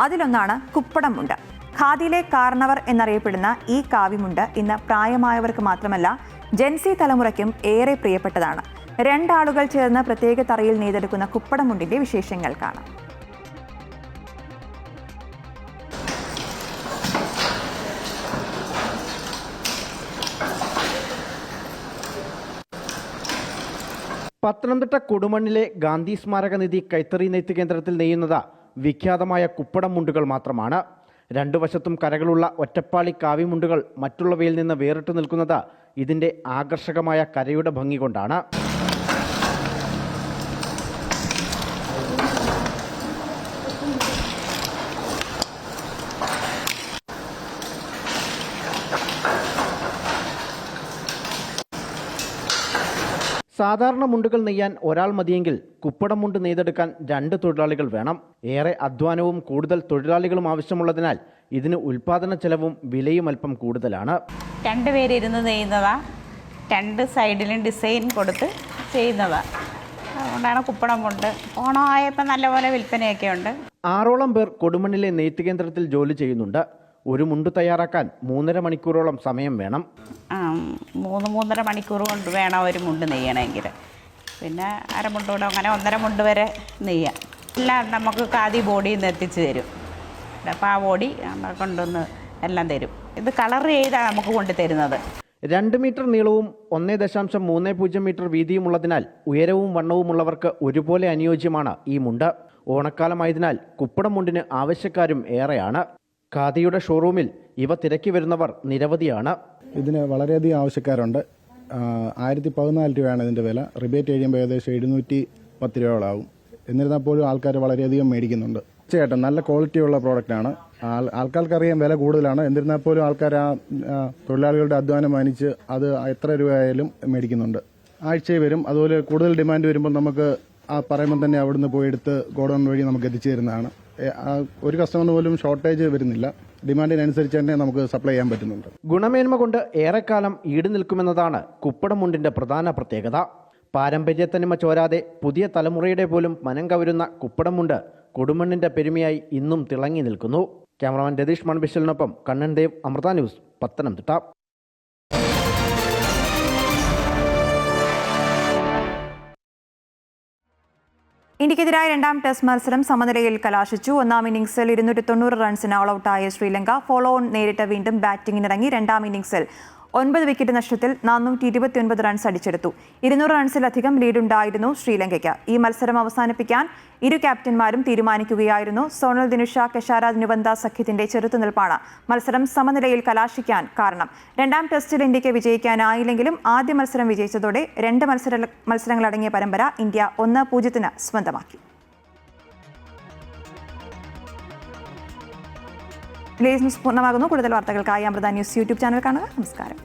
അതിലൊന്നാണ് കുപ്പടം മുണ്ട്. ഖാദിയിലെ കാർണവർ എന്നറിയപ്പെടുന്ന ഈ കാവിമുണ്ട് ഇന്ന് പ്രായമായവർക്ക് മാത്രമല്ല ജെൻസി തലമുറയ്ക്കും ഏറെ പ്രിയപ്പെട്ടതാണ്. രണ്ടാളുകൾ ചേർന്ന് പ്രത്യേക തറയിൽ നെയ്തെടുക്കുന്ന കുപ്പടമുണ്ടിന്റെ വിശേഷങ്ങൾ കാണാം. പത്തനംതിട്ട കൊടുമണ്ണിലെ ഗാന്ധി സ്മാരക നിധി കൈത്തറി നെയ്ത്ത് കേന്ദ്രത്തിൽ നെയ്യുന്നത് വിഖ്യാതമായ കുപ്പടം മുണ്ടുകൾ മാത്രമാണ്. രണ്ടു വശത്തും കരകളുള്ള ഒറ്റപ്പാളി കാവിമുണ്ടുകൾ മറ്റുള്ളവയിൽ നിന്ന് വേറിട്ട് നിൽക്കുന്നത് ഇതിൻ്റെ ആകർഷകമായ കരയുടെ ഭംഗി കൊണ്ടാണ്. സാധാരണ മുണ്ടുകൾ നെയ്യാൻ ഒരാൾ മതിയെങ്കിൽ കുപ്പടം മുണ്ട് നെയ്തെടുക്കാൻ 2 തൊഴിലാളികൾ വേണം. ഏറെ അധ്വാനവും കൂടുതൽ തൊഴിലാളികളും ആവശ്യമുള്ളതിനാൽ ഇതിന് ഉൽപാദന ചെലവും വിലയും അല്പം കൂടുതലാണ്. 2 പേരിരുന്ന് നെയ്യുന്നതാ, 2 സൈഡിലും ഡിസൈൻ കൊടുത്ത് ചെയ്യുന്നതാ. അതുകൊണ്ടാണ് കുപ്പടം മുണ്ട്. ഓണമായപ്പോൾ നല്ലപോലെ വിൽപ്പനയൊക്കെ ഉണ്ട്. 6ഓളം പേർ കൊടുമണ്ണിലെ നെയ്ത്ത് കേന്ദ്രത്തിൽ ജോലി ചെയ്യുന്നുണ്ട്. ഒരു മുണ്ട് തയ്യാറാക്കാൻ 3.5 മണിക്കൂറോളം സമയം വേണം. 3-3.5 മണിക്കൂർ കൊണ്ട് വേണം ഒരു മുണ്ട് നെയ്യണമെങ്കിൽ. പിന്നെ അരമുണ്ട് കൂടെ അങ്ങനെ 1.5 മുണ്ട് വരെ നെയ്യാം. എല്ലാം നമുക്ക് ഖാദി ബോഡിയിൽ നിന്ന് എത്തിച്ച് തരും. അപ്പോൾ ആ ബോഡി കൊണ്ടുവന്ന് എല്ലാം തരും. ഇത് കളർ ചെയ്താണ് നമുക്ക് കൊണ്ടു തരുന്നത്. 2 മീറ്റർ നീളവും 1.30 മീറ്റർ വീതിയുമുള്ളതിനാൽ ഉയരവും വണ്ണവുമുള്ളവർക്ക് ഒരുപോലെ അനുയോജ്യമാണ് ഈ മുണ്ട്. ഓണക്കാലമായതിനാൽ കുപ്പടം മുണ്ടിന് ആവശ്യക്കാരും ഏറെയാണ്. ഖാദിയുടെ ഷോറൂമിൽ ഇവ തിരക്കി വരുന്നവർ നിരവധിയാണ്. ഇതിന് വളരെയധികം ആവശ്യക്കാരുണ്ട്. 1014 രൂപയാണ് ഇതിൻ്റെ വില. റിബേറ്റ് കഴിയുമ്പോൾ ഏകദേശം 710 രൂപയോളാവും. എന്നിരുന്നാൽ പോലും ആൾക്കാർ വളരെയധികം മേടിക്കുന്നുണ്ട്. തീർച്ചയായിട്ടും നല്ല ക്വാളിറ്റിയുള്ള പ്രോഡക്റ്റാണ്. ആൾക്കാർക്കറിയാം വില കൂടുതലാണ്. എന്നിരുന്നാൽ പോലും ആൾക്കാർ ആ തൊഴിലാളികളുടെ അധ്വാനം മാനിച്ച് അത് എത്ര രൂപയായാലും മേടിക്കുന്നുണ്ട്. ആഴ്ചയിൽ വരും. അതുപോലെ കൂടുതൽ ഡിമാൻഡ് വരുമ്പോൾ നമുക്ക് പറയുമ്പോൾ തന്നെ അവിടുന്ന് പോയി എടുത്ത് ഗോഡൗൺ വഴി നമുക്ക് എത്തിച്ചു തരുന്നതാണ്. ഒരു കസ്റ്റമറിന് പോലും ഷോർട്ടേജ് വരുന്നില്ല. ഡിമാൻഡിനനുസരിച്ച് തന്നെ നമുക്ക് സപ്ലൈ ചെയ്യാൻ പറ്റുന്നുണ്ട്. ഗുണമേന്മ കൊണ്ട് ഏറെക്കാലം ഈട് നിൽക്കുമെന്നതാണ് കുപ്പടം മുണ്ടിന്റെ പ്രധാന പ്രത്യേകത. പാരമ്പര്യത്തനിമ ചോരാതെ പുതിയ തലമുറയുടെ പോലും മനം കവരുന്ന കുപ്പടം മുണ്ട് കൊടുമണ്ണിന്റെ പെരുമയായി ഇന്നും തിളങ്ങി നിൽക്കുന്നു. ക്യാമറമാൻ രതീഷ് മൺബിഷലിനൊപ്പം കണ്ണൻ ദേവ്, അമൃത ന്യൂസ്, പത്തനംതിട്ട. ഇന്ത്യക്കെതിരായ 2ാം ടെസ്റ്റ് മത്സരം സമനിലയിൽ കലാശിച്ചു. 1ാം ഇന്നിംഗ്സിൽ 290 റൺസിന് ഓൾ ഔട്ടായ ശ്രീലങ്ക ഫോളോ ഓൺ നേരിട്ട് വീണ്ടും ബാറ്റിംഗിനിറങ്ങി. 2ാം ഇന്നിംഗ്സിൽ 9 വിക്കറ്റ് നഷ്ടത്തിൽ 429 റൺസ് അടിച്ചെടുത്തു. 200 റൺസിലധികം ലീഡുണ്ടായിരുന്നു ശ്രീലങ്കയ്ക്ക്. ഈ മത്സരം അവസാനിപ്പിക്കാൻ ഇരു ക്യാപ്റ്റന്മാരും തീരുമാനിക്കുകയായിരുന്നു. സോണൽ ദിനുഷ കെഷാരാജ് നുബന്ത സഖ്യത്തിന്റെ ചെറുത്തുനിൽപ്പാണ് മത്സരം സമനിലയിൽ കലാശിക്കാൻ കാരണം. 2ാം ടെസ്റ്റിൽ ഇന്ത്യക്ക് വിജയിക്കാനായില്ലെങ്കിലും ആദ്യ മത്സരം വിജയിച്ചതോടെ 2 മത്സരങ്ങളടങ്ങിയ പരമ്പര ഇന്ത്യ 1-0 സ്വന്തമാക്കി. ന്യൂസ് പൂർണ്ണമാകുന്നു. കൂടുതൽ വാർത്തകൾക്കായി അമൃത ന്യൂസ് യൂട്യൂബ് ചാനൽ കാണുക. നമസ്കാരം.